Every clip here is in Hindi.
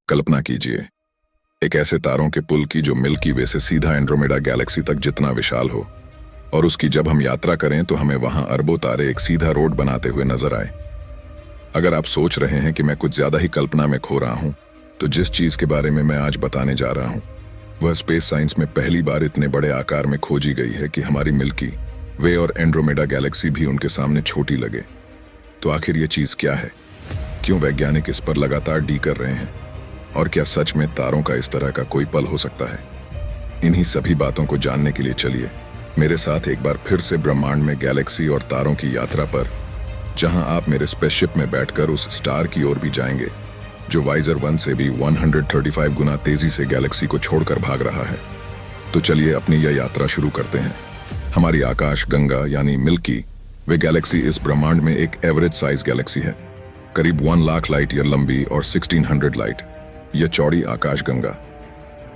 कल्पना कीजिए एक ऐसे तारों के पुल की जो मिल्की वे से सीधा एंड्रोमेडा गैलेक्सी तक जितना विशाल हो, और उसकी जब हम यात्रा करें तो हमें वहां अरबों तारे एक सीधा रोड बनाते हुए नजर आए। अगर आप सोच रहे हैं कि मैं कुछ ज्यादा ही कल्पना में खो रहा हूं, तो जिस चीज के बारे में मैं आज बताने जा रहा हूं वह स्पेस साइंस में पहली बार इतने बड़े आकार में खोजी गई है कि हमारी मिल्की वे और एंड्रोमेडा गैलेक्सी भी उनके सामने छोटी लगे। तो आखिर ये चीज क्या है? क्यों वैज्ञानिक इस पर लगातार डी कर रहे हैं? और क्या सच में तारों का इस तरह का कोई पल हो सकता है? इन्हीं सभी बातों को जानने के लिए चलिए मेरे साथ एक बार फिर से ब्रह्मांड में गैलेक्सी और तारों की यात्रा पर, जहां आप मेरे स्पेसशिप में बैठकर उस स्टार की ओर भी जाएंगे जो वाइजर 1 से भी 135 गुना तेजी से गैलेक्सी को छोड़कर भाग रहा है। तो चलिए अपनी यह यात्रा शुरू करते हैं। हमारी आकाश गंगा यानी मिल्की वे गैलेक्सी इस ब्रह्मांड में एक एवरेज साइज गैलेक्सी है, करीब 1 लाख लाइट ईयर लंबी और 1600 लाइट यह चौड़ी आकाश गंगा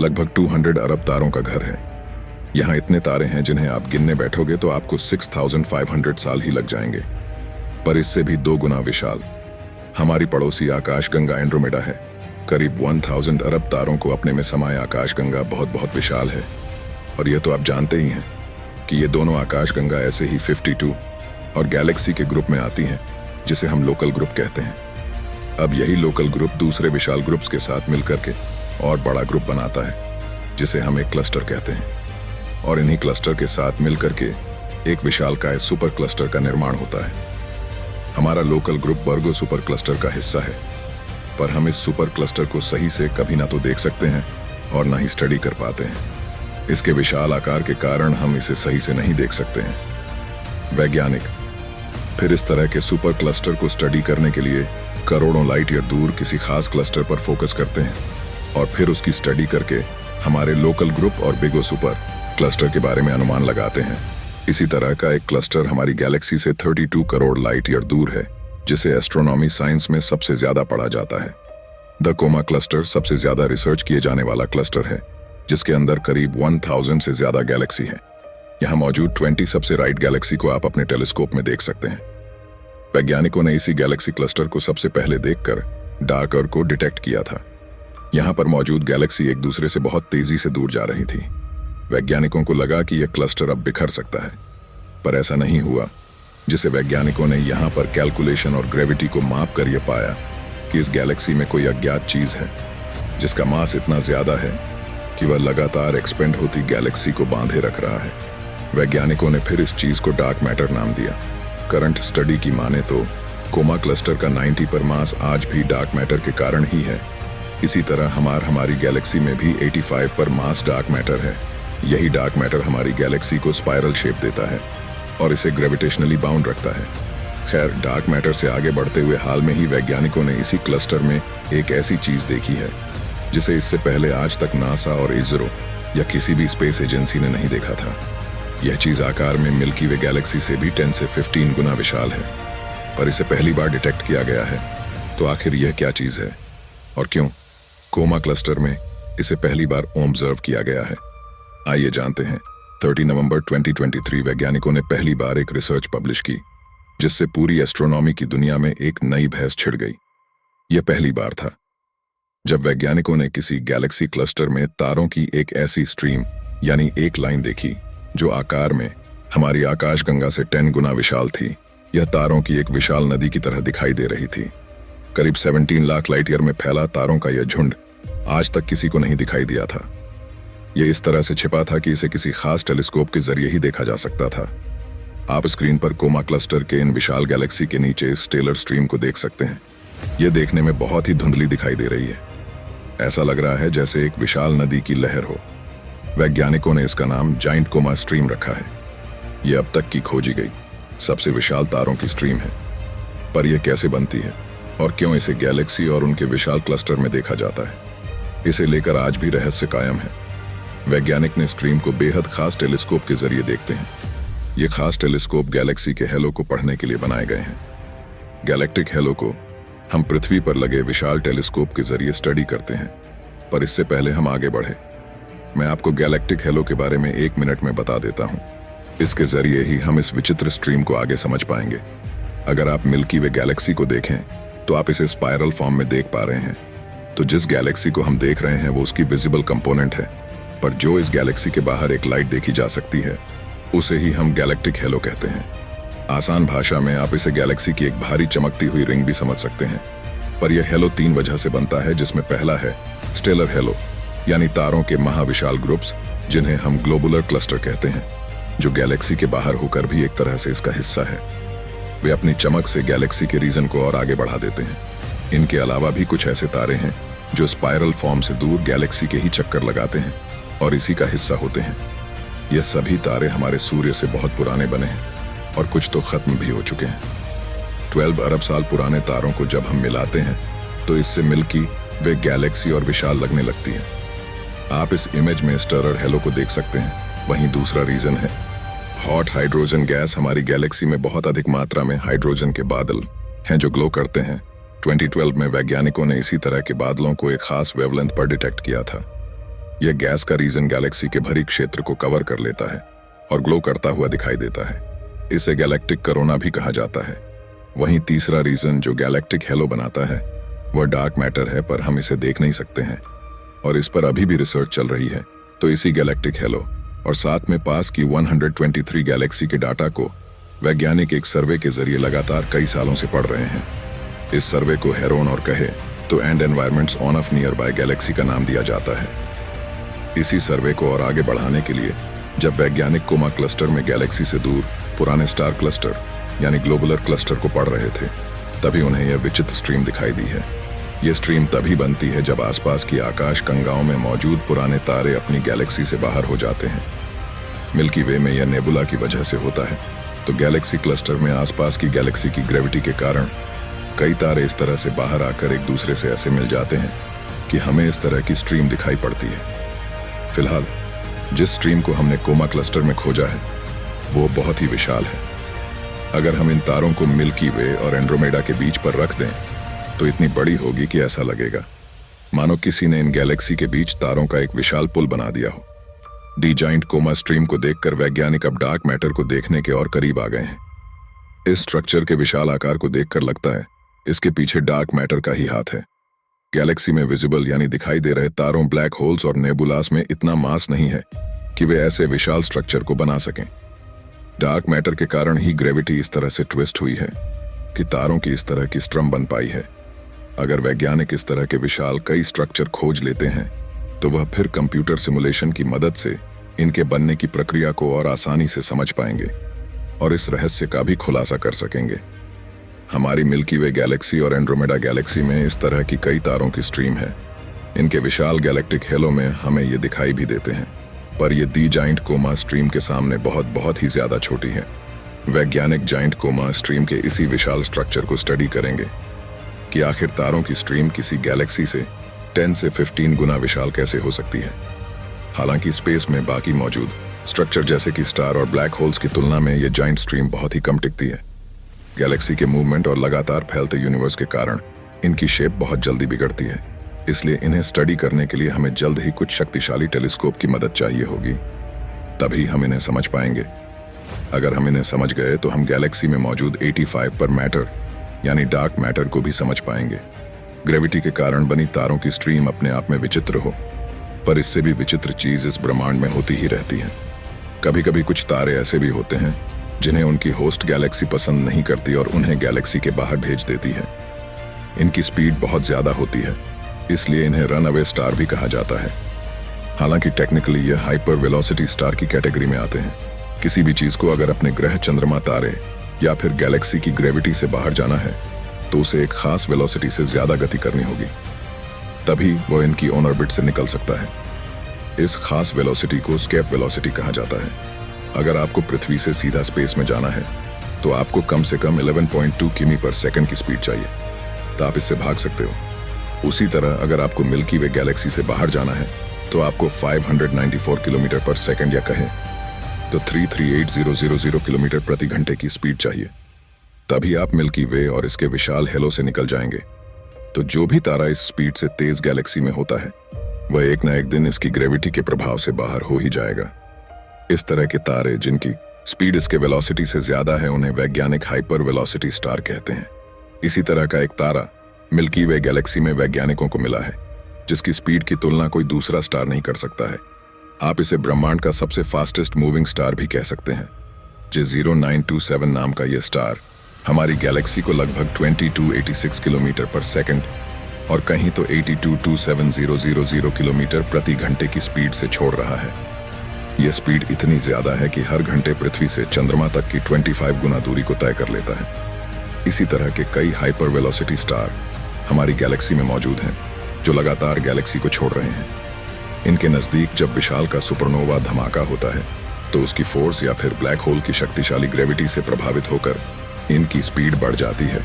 लगभग 200 अरब तारों का घर है। यहाँ इतने तारे हैं जिन्हें आप गिनने बैठोगे तो आपको 6500 साल ही लग जाएंगे। पर इससे भी 2 गुना विशाल हमारी पड़ोसी आकाश गंगा एंड्रोमेडा है। करीब 1000 अरब तारों को अपने में समाये आकाश गंगा बहुत बहुत विशाल है। और यह तो आप जानते ही हैं कि ये दोनों आकाश गंगा ऐसे ही 52 और गैलेक्सी के ग्रुप में आती हैं, जिसे हम लोकल ग्रुप कहते हैं। अब यही लोकल ग्रुप दूसरे विशाल ग्रुप्स के साथ मिलकर के और बड़ा ग्रुप बनाता है, जिसे हम एक क्लस्टर कहते हैं। और इन्हीं क्लस्टर के साथ मिलकर के एक विशालकाय सुपर क्लस्टर का निर्माण होता है। हमारा लोकल ग्रुप वर्गो सुपर क्लस्टर का हिस्सा है, पर हम इस सुपर क्लस्टर को सही से कभी ना तो देख सकते हैं और ना ही स्टडी कर पाते हैं। इसके विशाल आकार के कारण हम इसे सही से नहीं देख सकते हैं। वैज्ञानिक फिर इस तरह के सुपर क्लस्टर को स्टडी करने के लिए करोड़ों लाइट ईयर दूर किसी खास क्लस्टर पर फोकस करते हैं और फिर उसकी स्टडी करके हमारे लोकल ग्रुप और बिगो सुपर क्लस्टर के बारे में अनुमान लगाते हैं। इसी तरह का एक क्लस्टर हमारी गैलेक्सी से 32 करोड़ लाइट ईयर दूर है, जिसे एस्ट्रोनॉमी साइंस में सबसे ज्यादा पढ़ा जाता है। द कोमा क्लस्टर सबसे ज्यादा रिसर्च किए जाने वाला क्लस्टर है, जिसके अंदर करीब 1000 से ज्यादा गैलेक्सी है। यहाँ मौजूद 20 सबसे राइट गैलेक्सी को आप अपने टेलीस्कोप में देख सकते हैं। वैज्ञानिकों ने इसी गैलेक्सी क्लस्टर को सबसे पहले देखकर डार्क अर्क को डिटेक्ट किया था। यहाँ पर मौजूद गैलेक्सी एक दूसरे से बहुत तेजी से दूर जा रही थी। वैज्ञानिकों को लगा कि यह क्लस्टर अब बिखर सकता है, पर ऐसा नहीं हुआ, जिसे वैज्ञानिकों ने यहाँ पर कैलकुलेशन और ग्रेविटी को माप कर यह पाया कि इस गैलेक्सी में कोई अज्ञात चीज है, जिसका मास इतना ज्यादा है कि वह लगातार एक्सपेंड होती गैलेक्सी को बांधे रख रहा है। वैज्ञानिकों ने फिर इस चीज को डार्क मैटर नाम दिया। करंट स्टडी की माने तो कोमा क्लस्टर का 90 पर मास आज भी डार्क मैटर के कारण ही है। इसी तरह हमारी गैलेक्सी में भी 85 पर मास डार्क मैटर है। यही डार्क मैटर हमारी गैलेक्सी को स्पाइरल शेप देता है और इसे ग्रेविटेशनली बाउंड रखता है। खैर, डार्क मैटर से आगे बढ़ते हुए हाल में ही वैज्ञानिकों ने इसी क्लस्टर में एक ऐसी चीज देखी है जिसे इससे पहले आज तक नासा और इसरो या किसी भी स्पेस एजेंसी ने नहीं देखा था। यह चीज आकार में मिल्की वे गैलेक्सी से भी 10 से 15 गुना विशाल है, पर इसे पहली बार डिटेक्ट किया गया है। तो आखिर यह क्या चीज है और क्यों कोमा क्लस्टर में इसे पहली बार ऑब्जर्व किया गया है? आइए जानते हैं। 30 नवंबर 2023 वैज्ञानिकों ने पहली बार एक रिसर्च पब्लिश की, जिससे पूरी एस्ट्रोनॉमी की दुनिया में एक नई बहस छिड़ गई। यह पहली बार था जब वैज्ञानिकों ने किसी गैलेक्सी क्लस्टर में तारों की एक ऐसी स्ट्रीम यानी एक लाइन देखी जो आकार में हमारी आकाश गंगा से 10 गुना विशाल थी। यह तारों की एक विशाल नदी की तरह दिखाई दे रही थी। करीब 17 लाख लाइट ईयर में फैला तारों का यह झुंड आज तक किसी को नहीं दिखाई दिया था। यह इस तरह से छिपा था कि इसे किसी खास टेलीस्कोप के जरिए ही देखा जा सकता था। आप स्क्रीन पर कोमा क्लस्टर के इन विशाल गैलेक्सी के नीचे इस स्टेलर स्ट्रीम को देख सकते हैं। यह देखने में बहुत ही धुंधली दिखाई दे रही है। ऐसा लग रहा है जैसे एक विशाल नदी की लहर हो। वैज्ञानिकों ने इसका नाम जाइंट कोमा स्ट्रीम रखा है। यह अब तक की खोजी गई सबसे विशाल तारों की स्ट्रीम है। पर यह कैसे बनती है और क्यों इसे गैलेक्सी और उनके विशाल क्लस्टर में देखा जाता है, इसे लेकर आज भी रहस्य कायम है। वैज्ञानिक ने स्ट्रीम को बेहद खास टेलीस्कोप के जरिए देखते हैं। ये खास टेलीस्कोप गैलेक्सी के हेलो को पढ़ने के लिए बनाए गए हैं। गैलेक्टिक हेलो को हम पृथ्वी पर लगे विशाल टेलीस्कोप के जरिए स्टडी करते हैं। पर इससे पहले हम आगे बढ़े, मैं आपको गैलेक्टिक हेलो के बारे में 1 मिनट में बता देता हूं। इसके जरिए ही हम इस विचित्र स्ट्रीम को आगे समझ पाएंगे। अगर आप मिल्की वे गैलेक्सी को देखें तो आप इसे स्पाइरल फॉर्म में देख पा रहे हैं। तो जिस गैलेक्सी को हम देख रहे हैं वो उसकी विजिबल कंपोनेंट है, पर जो इस गैलेक्सी के बाहर एक लाइट देखी जा सकती है उसे ही हम गैलेक्टिक हेलो कहते हैं। आसान भाषा में आप इसे गैलेक्सी की एक भारी चमकती हुई रिंग भी समझ सकते हैं। पर यह हेलो 3 वजह से बनता है, जिसमें पहला है स्टेलर हेलो, यानी तारों के महाविशाल ग्रुप्स जिन्हें हम ग्लोबुलर क्लस्टर कहते हैं, जो गैलेक्सी के बाहर होकर भी एक तरह से इसका हिस्सा है। वे अपनी चमक से गैलेक्सी के रीजन को और आगे बढ़ा देते हैं। इनके अलावा भी कुछ ऐसे तारे हैं जो स्पाइरल फॉर्म से दूर गैलेक्सी के ही चक्कर लगाते हैं और इसी का हिस्सा होते हैं। यह सभी तारे हमारे सूर्य से बहुत पुराने बने हैं और कुछ तो खत्म भी हो चुके हैं। 12 अरब साल पुराने तारों को जब हम मिलाते हैं तो इससे मिल्की वे गैलेक्सी और विशाल लगने लगती है। आप इस इमेज में स्टरर हेलो को देख सकते हैं। वहीं दूसरा रीजन है हॉट हाइड्रोजन गैस। हमारी गैलेक्सी में बहुत अधिक मात्रा में हाइड्रोजन के बादल हैं जो ग्लो करते हैं। 2012 में वैज्ञानिकों ने इसी तरह के बादलों को एक खास वेवलेंथ पर डिटेक्ट किया था। यह गैस का रीजन गैलेक्सी के भरी क्षेत्र को कवर कर लेता है और ग्लो करता हुआ दिखाई देता है। इसे गैलेक्टिक कोरोना भी कहा जाता है। वहीं तीसरा रीजन जो गैलेक्टिक हेलो बनाता है वह डार्क मैटर है, पर हम इसे देख नहीं सकते हैं और इस पर अभी भी रिसर्च चल रही है। तो इसी गैलेक्टिक हेलो और साथ में पास की 123 गैलेक्सी के डाटा को वैज्ञानिक एक सर्वे के जरिए लगातार कई सालों से पढ़ रहे हैं। इस सर्वे को हेरोन और कहे तो and environments on off near by Galaxy का नाम दिया जाता है। इसी सर्वे को और आगे बढ़ाने के लिए जब वैज्ञानिक कोमा क्लस्टर में गैलेक्सी से दूर पुराने स्टार क्लस्टर यानी ग्लोबुलर क्लस्टर को पढ़ रहे थे, तभी उन्हें यह विचित्र स्ट्रीम दिखाई दी है। यह स्ट्रीम तभी बनती है जब आसपास की आकाश गंगाओं में मौजूद पुराने तारे अपनी गैलेक्सी से बाहर हो जाते हैं। मिल्की वे में यह नेबुला की वजह से होता है। तो गैलेक्सी क्लस्टर में आसपास की गैलेक्सी की ग्रेविटी के कारण कई तारे इस तरह से बाहर आकर एक दूसरे से ऐसे मिल जाते हैं कि हमें इस तरह की स्ट्रीम दिखाई पड़ती है। फिलहाल जिस स्ट्रीम को हमने कोमा क्लस्टर में खोजा है वो बहुत ही विशाल है। अगर हम इन तारों को मिल्की वे और एंड्रोमेडा के बीच पर रख दें तो इतनी बड़ी होगी कि ऐसा लगेगा मानो किसी ने इन गैलेक्सी के बीच तारों का एक विशाल पुल बना दिया हो। दी जाइंट कोमा स्ट्रीम को देखकर वैज्ञानिक अब डार्क मैटर को देखने के और करीब आ गए हैं। इस स्ट्रक्चर के विशाल आकार को देखकर लगता है इसके पीछे डार्क मैटर का ही हाथ है। गैलेक्सी में विजिबल यानी दिखाई दे रहे तारों, ब्लैक होल्स और नेबुलास में इतना मास नहीं है कि वे ऐसे विशाल स्ट्रक्चर को बना सकें। डार्क मैटर के कारण ही ग्रेविटी इस तरह से ट्विस्ट हुई है कि तारों की इस तरह की स्ट्रम बन पाई है। अगर वैज्ञानिक इस तरह के विशाल कई स्ट्रक्चर खोज लेते हैं तो वह फिर कंप्यूटर सिमुलेशन की मदद से इनके बनने की प्रक्रिया को और आसानी से समझ पाएंगे और इस रहस्य का भी खुलासा कर सकेंगे। हमारी मिल्की वे गैलेक्सी और एंड्रोमेडा गैलेक्सी में इस तरह की कई तारों की स्ट्रीम है। इनके विशाल गैलेक्टिक हेलो में हमें ये दिखाई भी देते हैं, पर ये दी जाइंट कोमा स्ट्रीम के सामने बहुत ही ज्यादा छोटी है। वैज्ञानिक जाइंट कोमा स्ट्रीम के इसी विशाल स्ट्रक्चर को स्टडी करेंगे कि आखिर तारों की स्ट्रीम किसी गैलेक्सी से 10 से 15 गुना विशाल कैसे हो सकती है। हालांकि स्पेस में बाकी मौजूद स्ट्रक्चर जैसे कि स्टार और ब्लैक होल्स की तुलना में ये जाइंट स्ट्रीम बहुत ही कम टिकती है। गैलेक्सी के मूवमेंट और लगातार फैलते यूनिवर्स के कारण इनकी शेप बहुत जल्दी बिगड़ती है। इसलिए इन्हें स्टडी करने के लिए हमें जल्द ही कुछ शक्तिशाली टेलीस्कोप की मदद चाहिए होगी, तभी हम इन्हें समझ पाएंगे। अगर हम इन्हें समझ गए तो हम गैलेक्सी में मौजूद 85 पर मैटर यानी डार्क मैटर को भी समझ पाएंगे। ग्रेविटी के कारण बनी तारों की स्ट्रीम अपने आप में विचित्र हो, पर इससे भी विचित्र चीज इस ब्रह्मांड में होती ही रहती है। कभी कभी कुछ तारे ऐसे भी होते हैं जिन्हें उनकी होस्ट गैलेक्सी पसंद नहीं करती और उन्हें गैलेक्सी के बाहर भेज देती है। इनकी स्पीड बहुत ज्यादा होती है, इसलिए इन्हें रन अवे स्टार भी कहा जाता है। हालांकि टेक्निकली यह हाइपर वेलोसिटी स्टार की कैटेगरी में आते हैं। किसी भी चीज को अगर अपने ग्रह, चंद्रमा, तारे या फिर गैलेक्सी की ग्रेविटी से बाहर जाना है तो उसे एक खास वेलोसिटी से ज्यादा गति करनी होगी, तभी वो इनकी ऑन ऑर्बिट से निकल सकता है। इस खास वेलोसिटी को स्केप वेलोसिटी कहा जाता है। अगर आपको पृथ्वी से सीधा स्पेस में जाना है तो आपको कम से कम 11.2 किमी पर सेकंड की स्पीड चाहिए, तो आप इससे भाग सकते हो। उसी तरह अगर आपको मिल्की वे गैलेक्सी से बाहर जाना है तो आपको 594 किलोमीटर पर सेकंड या कहें तो 338,000 किलोमीटर प्रति घंटे की स्पीड चाहिए, तभी आप मिल्की वे और इसके विशाल हेलो से निकल जाएंगे। तो जो भी तारा इस स्पीड से तेज गैलेक्सी में होता है वह एक ना एक दिन इसकी ग्रेविटी के प्रभाव से बाहर हो ही जाएगा। इस तरह के तारे जिनकी स्पीड इसके वेलोसिटी से ज्यादा है उन्हें वैज्ञानिक हाइपर वेलोसिटी स्टार कहते हैं। इसी तरह का एक तारा मिल्की वे गैलेक्सी में वैज्ञानिकों को मिला है। जिसकी स्पीड की तुलना कोई दूसरा स्टार नहीं कर सकता है। आप इसे ब्रह्मांड का सबसे फास्टेस्ट मूविंग स्टार भी कह सकते हैं। J0927 नाम का यह स्टार हमारी गैलेक्सी को लगभग 2286 किलोमीटर पर सेकंड और कहीं तो 8227,000 किलोमीटर प्रति घंटे की स्पीड से छोड़ रहा है। यह स्पीड इतनी ज्यादा है कि हर घंटे पृथ्वी से चंद्रमा तक की 25 गुना दूरी को तय कर लेता है। इसी तरह के कई हाइपर वेलोसिटी स्टार हमारी गैलेक्सी में मौजूद हैं, जो लगातार गैलेक्सी को छोड़ रहे हैं। इनके नजदीक जब विशाल का सुपरनोवा धमाका होता है तो उसकी फोर्स या फिर ब्लैक होल की शक्तिशाली ग्रेविटी से प्रभावित होकर इनकी स्पीड बढ़ जाती है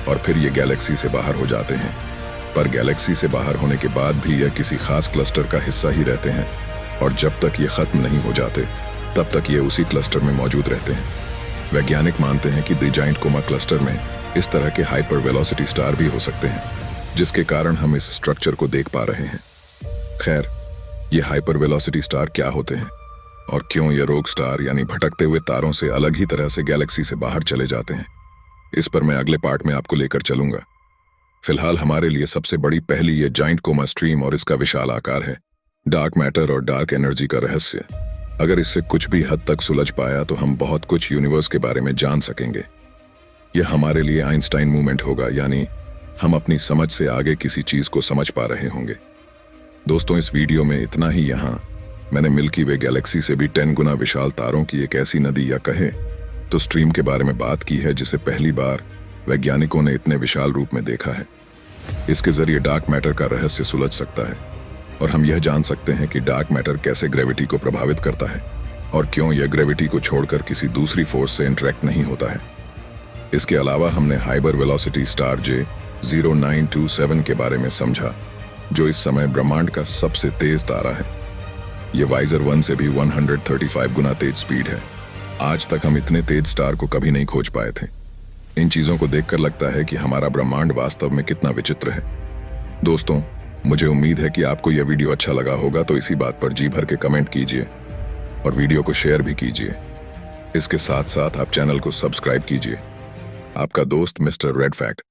और फिर ये गैलेक्सी से बाहर हो जाते हैं। पर गैलेक्सी से बाहर होने के बाद भी यह किसी खास क्लस्टर का हिस्सा ही रहते हैं और जब तक ये खत्म नहीं हो जाते तब तक ये उसी क्लस्टर में मौजूद रहते हैं। वैज्ञानिक मानते हैं कि द जायंट कोमा क्लस्टर में इस तरह के हाइपर वेलोसिटी स्टार भी हो सकते हैं, जिसके कारण हम इस स्ट्रक्चर को देख पा रहे हैं। खैर, ये हाइपर वेलोसिटी स्टार क्या होते हैं और क्यों ये रोग स्टार यानी भटकते हुए तारों से अलग ही तरह से गैलेक्सी से बाहर चले जाते हैं, इस पर मैं अगले पार्ट में आपको लेकर चलूंगा। फिलहाल हमारे लिए सबसे बड़ी पहली ये जायंट कोमा स्ट्रीम और इसका विशाल आकार है, डार्क मैटर और डार्क एनर्जी का रहस्य। अगर इससे कुछ भी हद तक सुलझ पाया तो हम बहुत कुछ यूनिवर्स के बारे में जान सकेंगे। यह हमारे लिए आइंस्टाइन मूवमेंट होगा, यानी हम अपनी समझ से आगे किसी चीज को समझ पा रहे होंगे। दोस्तों, इस वीडियो में इतना ही। यहाँ मैंने मिल्की वे गैलेक्सी से भी 10 गुना विशाल तारों की एक ऐसी नदी या कहे तो स्ट्रीम के बारे में बात की है जिसे पहली बार वैज्ञानिकों ने इतने विशाल रूप में देखा है। इसके जरिए डार्क मैटर का रहस्य सुलझ सकता है और हम यह जान सकते हैं कि डार्क मैटर कैसे ग्रेविटी को प्रभावित करता है और क्यों यह ग्रेविटी को छोड़कर किसी दूसरी फोर्स से इंटरेक्ट नहीं होता है। इसके अलावा हमने हाइपर वेलोसिटी स्टार J0927 के बारे में समझा, जो इस समय ब्रह्मांड का सबसे तेज तारा है। यह वाइजर 1 से भी 135 गुना तेज स्पीड है। आज तक हम इतने तेज स्टार को कभी नहीं खोज पाए थे। इन चीजों को देखकर लगता है कि हमारा ब्रह्मांड वास्तव में कितना विचित्र है। दोस्तों, मुझे उम्मीद है कि आपको यह वीडियो अच्छा लगा होगा, तो इसी बात पर जी भर के कमेंट कीजिए और वीडियो को शेयर भी कीजिए। इसके साथ साथ आप चैनल को सब्सक्राइब कीजिए। आपका दोस्त मिस्टर रेड फैक्ट।